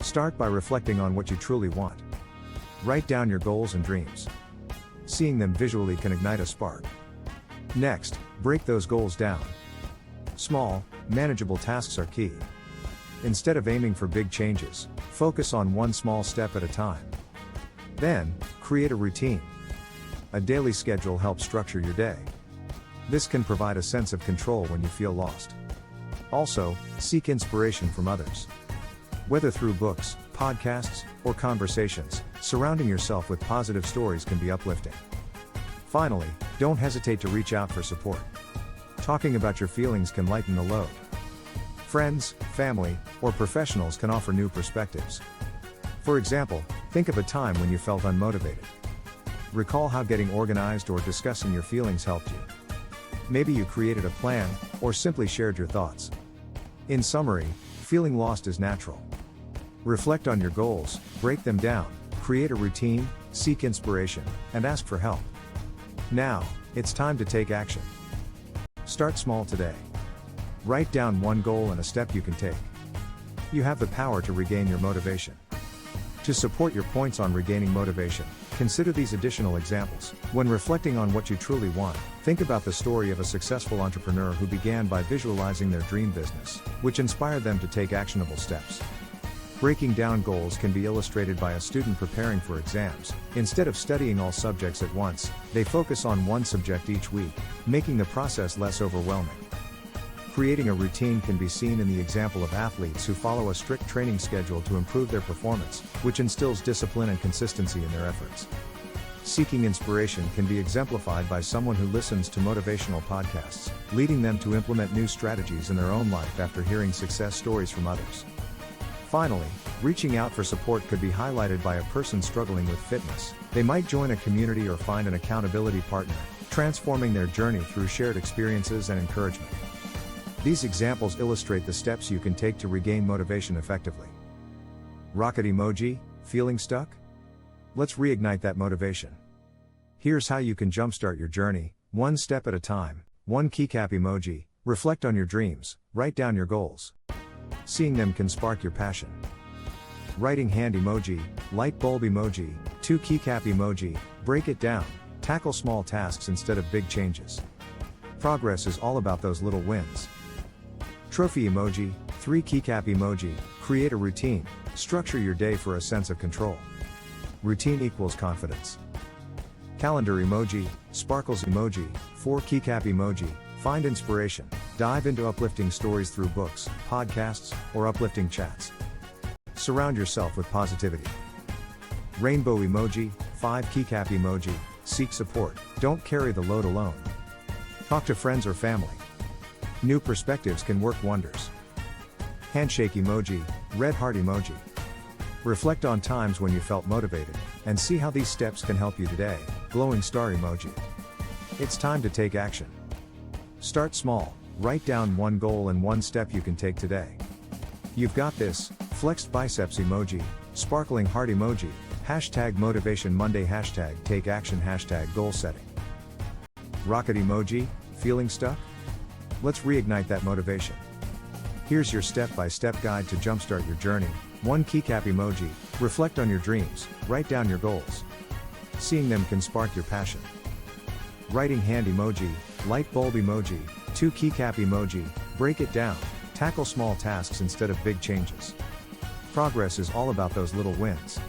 Start by reflecting on what you truly want. Write down your goals and dreams. Seeing them visually can ignite a spark. Next, break those goals down. Small, manageable tasks are key. Instead of aiming for big changes, focus on one small step at a time. Then, create a routine. A daily schedule helps structure your day. This can provide a sense of control when you feel lost. Also, seek inspiration from others. Whether through books, podcasts, or conversations, surrounding yourself with positive stories can be uplifting. Finally, don't hesitate to reach out for support. Talking about your feelings can lighten the load. Friends, family, or professionals can offer new perspectives. For example, think of a time when you felt unmotivated. Recall how getting organized or discussing your feelings helped you. Maybe you created a plan, or simply shared your thoughts. In summary, feeling lost is natural. Reflect on your goals, break them down, create a routine, seek inspiration, and ask for help. Now, it's time to take action. Start small today. Write down one goal and a step you can take. You have the power to regain your motivation. To support your points on regaining motivation, consider these additional examples. When reflecting on what you truly want, think about the story of a successful entrepreneur who began by visualizing their dream business, which inspired them to take actionable steps. Breaking down goals can be illustrated by a student preparing for exams. Instead of studying all subjects at once, they focus on one subject each week, making the process less overwhelming. Creating a routine can be seen in the example of athletes who follow a strict training schedule to improve their performance, which instills discipline and consistency in their efforts. Seeking inspiration can be exemplified by someone who listens to motivational podcasts, leading them to implement new strategies in their own life after hearing success stories from others. Finally, reaching out for support could be highlighted by a person struggling with fitness. They might join a community or find an accountability partner, transforming their journey through shared experiences and encouragement. These examples illustrate the steps you can take to regain motivation effectively. Rocket emoji, feeling stuck? Let's reignite that motivation. Here's how you can jumpstart your journey, one step at a time. 1 keycap emoji, reflect on your dreams, write down your goals. Seeing them can spark your passion. Writing hand emoji, light bulb emoji. 2 keycap emoji, break it down, tackle small tasks instead of big changes. Progress is all about those little wins. Trophy emoji, 3 keycap emoji, create a routine, structure your day for a sense of control. Routine equals confidence. Calendar emoji, sparkles emoji, 4 keycap emoji, find inspiration, dive into uplifting stories through books, podcasts, or uplifting chats. Surround yourself with positivity. Rainbow emoji, 5 keycap emoji, seek support, don't carry the load alone. Talk to friends or family. New perspectives can work wonders. Handshake emoji, red heart emoji. Reflect on times when you felt motivated, and see how these steps can help you today, glowing star emoji. It's time to take action. Start small, write down one goal and one step you can take today. You've got this, flexed biceps emoji, sparkling heart emoji, hashtag motivation Monday, hashtag take action, hashtag goal setting. Rocket emoji, feeling stuck? Let's reignite that motivation. Here's your step-by-step guide to jumpstart your journey. 1 keycap emoji, reflect on your dreams, write down your goals. Seeing them can spark your passion. Writing hand emoji, light bulb emoji. 2 keycap emoji, break it down, tackle small tasks instead of big changes. Progress is all about those little wins.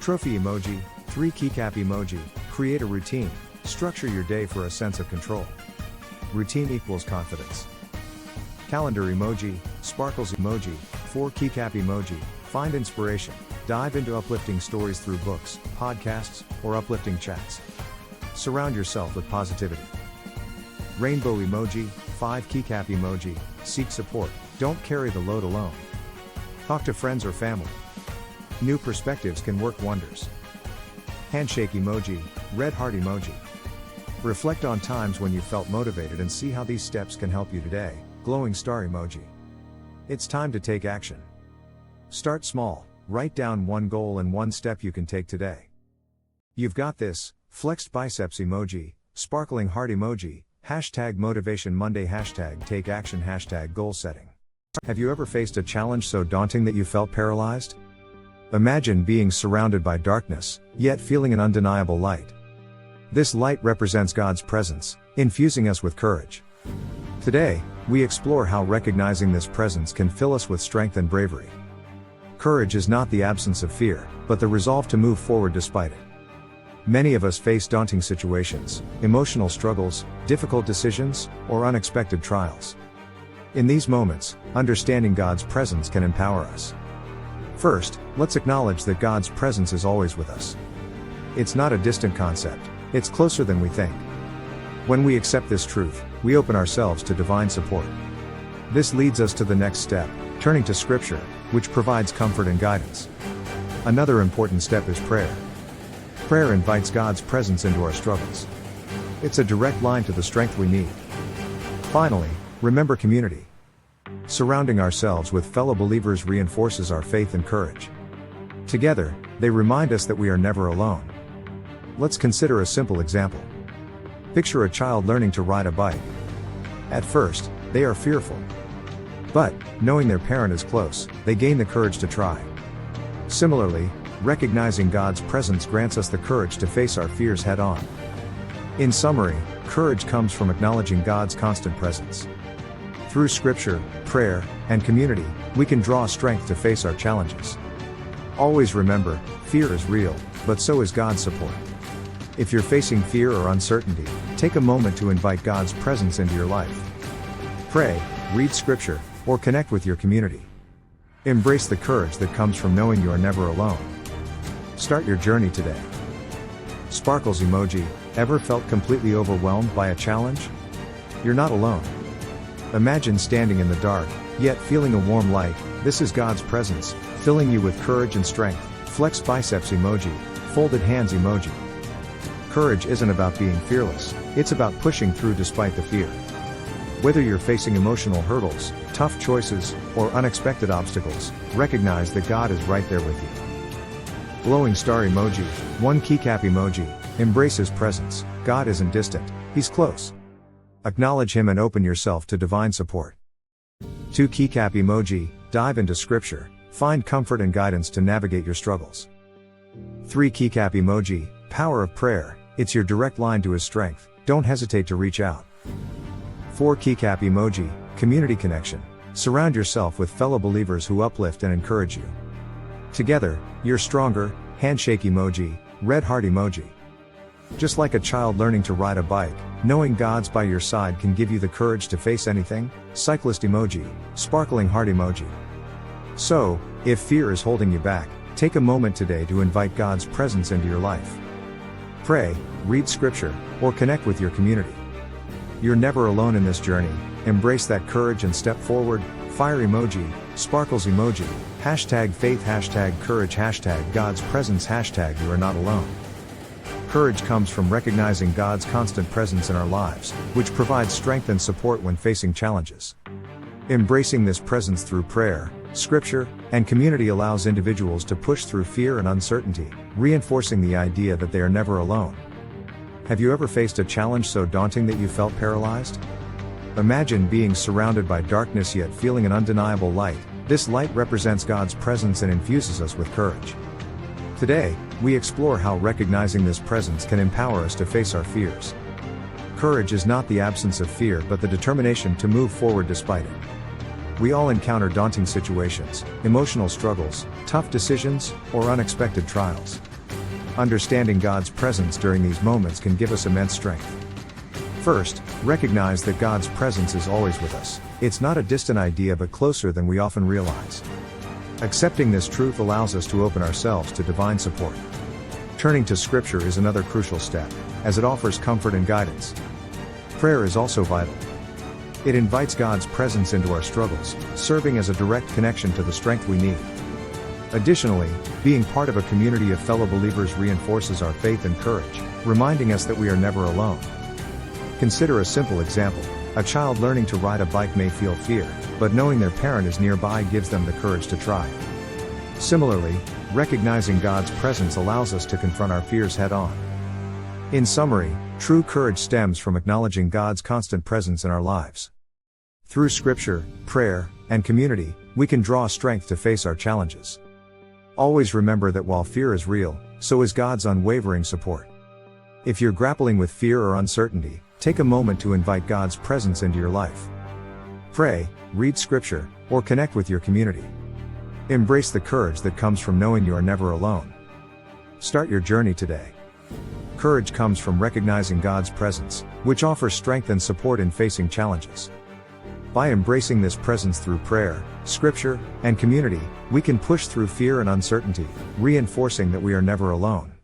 Trophy emoji, 3 keycap emoji, create a routine, structure your day for a sense of control. Routine equals confidence. Calendar emoji, sparkles emoji, 4 keycap emoji, find inspiration, dive into uplifting stories through books, podcasts, or uplifting chats. Surround yourself with positivity. Rainbow emoji, 5 keycap emoji, seek support, don't carry the load alone. Talk to friends or family. New perspectives can work wonders. Handshake emoji, red heart emoji. Reflect on times when you felt motivated and see how these steps can help you today, glowing star emoji. It's time to take action. Start small, write down one goal and one step you can take today. You've got this, flexed biceps emoji, sparkling heart emoji, hashtag motivation Monday, hashtag take action, hashtag goal setting. Have you ever faced a challenge so daunting that you felt paralyzed? Imagine being surrounded by darkness, yet feeling an undeniable light. This light represents God's presence, infusing us with courage. Today, we explore how recognizing this presence can fill us with strength and bravery. Courage is not the absence of fear, but the resolve to move forward despite it. Many of us face daunting situations, emotional struggles, difficult decisions, or unexpected trials. In these moments, understanding God's presence can empower us. First, let's acknowledge that God's presence is always with us. It's not a distant concept, it's closer than we think. When we accept this truth, we open ourselves to divine support. This leads us to the next step, turning to Scripture, which provides comfort and guidance. Another important step is prayer. Prayer invites God's presence into our struggles. It's a direct line to the strength we need. Finally, remember community. Surrounding ourselves with fellow believers reinforces our faith and courage. Together, they remind us that we are never alone. Let's consider a simple example. Picture a child learning to ride a bike. At first, they are fearful. But, knowing their parent is close, they gain the courage to try. Similarly, recognizing God's presence grants us the courage to face our fears head on. In summary, courage comes from acknowledging God's constant presence. Through Scripture, prayer, and community, we can draw strength to face our challenges. Always remember, fear is real, but so is God's support. If you're facing fear or uncertainty, take a moment to invite God's presence into your life. Pray, read Scripture, or connect with your community. Embrace the courage that comes from knowing you are never alone. Start your journey today. Sparkles emoji. Ever felt completely overwhelmed by a challenge? You're not alone. Imagine standing in the dark, yet feeling a warm light. This is God's presence, filling you with courage and strength. Flex biceps emoji, folded hands emoji. Courage isn't about being fearless, it's about pushing through despite the fear. Whether you're facing emotional hurdles, tough choices, or unexpected obstacles, recognize that God is right there with you. Glowing star emoji, one keycap emoji. Embrace His presence. God isn't distant, He's close. Acknowledge Him and open yourself to divine support. 2 keycap emoji. Dive into Scripture. Find comfort and guidance to navigate your struggles. 3 keycap emoji. Power of prayer. It's your direct line to His strength. Don't hesitate to reach out. 4 keycap emoji. Community connection. Surround yourself with fellow believers who uplift and encourage you. Together, you're stronger. Handshake emoji. Red heart emoji. Just like a child learning to ride a bike, knowing God's by your side can give you the courage to face anything. Cyclist emoji. Sparkling heart emoji. So, if fear is holding you back, take a moment today to invite God's presence into your life. Pray, read Scripture, or connect with your community. You're never alone in this journey. Embrace that courage and step forward. Fire emoji, sparkles emoji, hashtag faith, hashtag courage, hashtag God's presence, hashtag you are not alone. Courage comes from recognizing God's constant presence in our lives, which provides strength and support when facing challenges. Embracing this presence through prayer, Scripture, and community allows individuals to push through fear and uncertainty, reinforcing the idea that they are never alone. Have you ever faced a challenge so daunting that you felt paralyzed? Imagine being surrounded by darkness yet feeling an undeniable light. This light represents God's presence and infuses us with courage. Today, we explore how recognizing this presence can empower us to face our fears. Courage is not the absence of fear but the determination to move forward despite it. We all encounter daunting situations, emotional struggles, tough decisions, or unexpected trials. Understanding God's presence during these moments can give us immense strength. First, recognize that God's presence is always with us. It's not a distant idea but closer than we often realize. Accepting this truth allows us to open ourselves to divine support. Turning to Scripture is another crucial step, as it offers comfort and guidance. Prayer is also vital. It invites God's presence into our struggles, serving as a direct connection to the strength we need. Additionally, being part of a community of fellow believers reinforces our faith and courage, reminding us that we are never alone. Consider a simple example. A child learning to ride a bike may feel fear, but knowing their parent is nearby gives them the courage to try. Similarly, recognizing God's presence allows us to confront our fears head on. In summary, true courage stems from acknowledging God's constant presence in our lives. Through Scripture, prayer, and community, we can draw strength to face our challenges. Always remember that while fear is real, so is God's unwavering support. If you're grappling with fear or uncertainty, take a moment to invite God's presence into your life. Pray, read scripture, or connect with your community. Embrace the courage that comes from knowing you are never alone. Start your journey today. Courage comes from recognizing God's presence, which offers strength and support in facing challenges. By embracing this presence through prayer, scripture, and community, we can push through fear and uncertainty, reinforcing that we are never alone.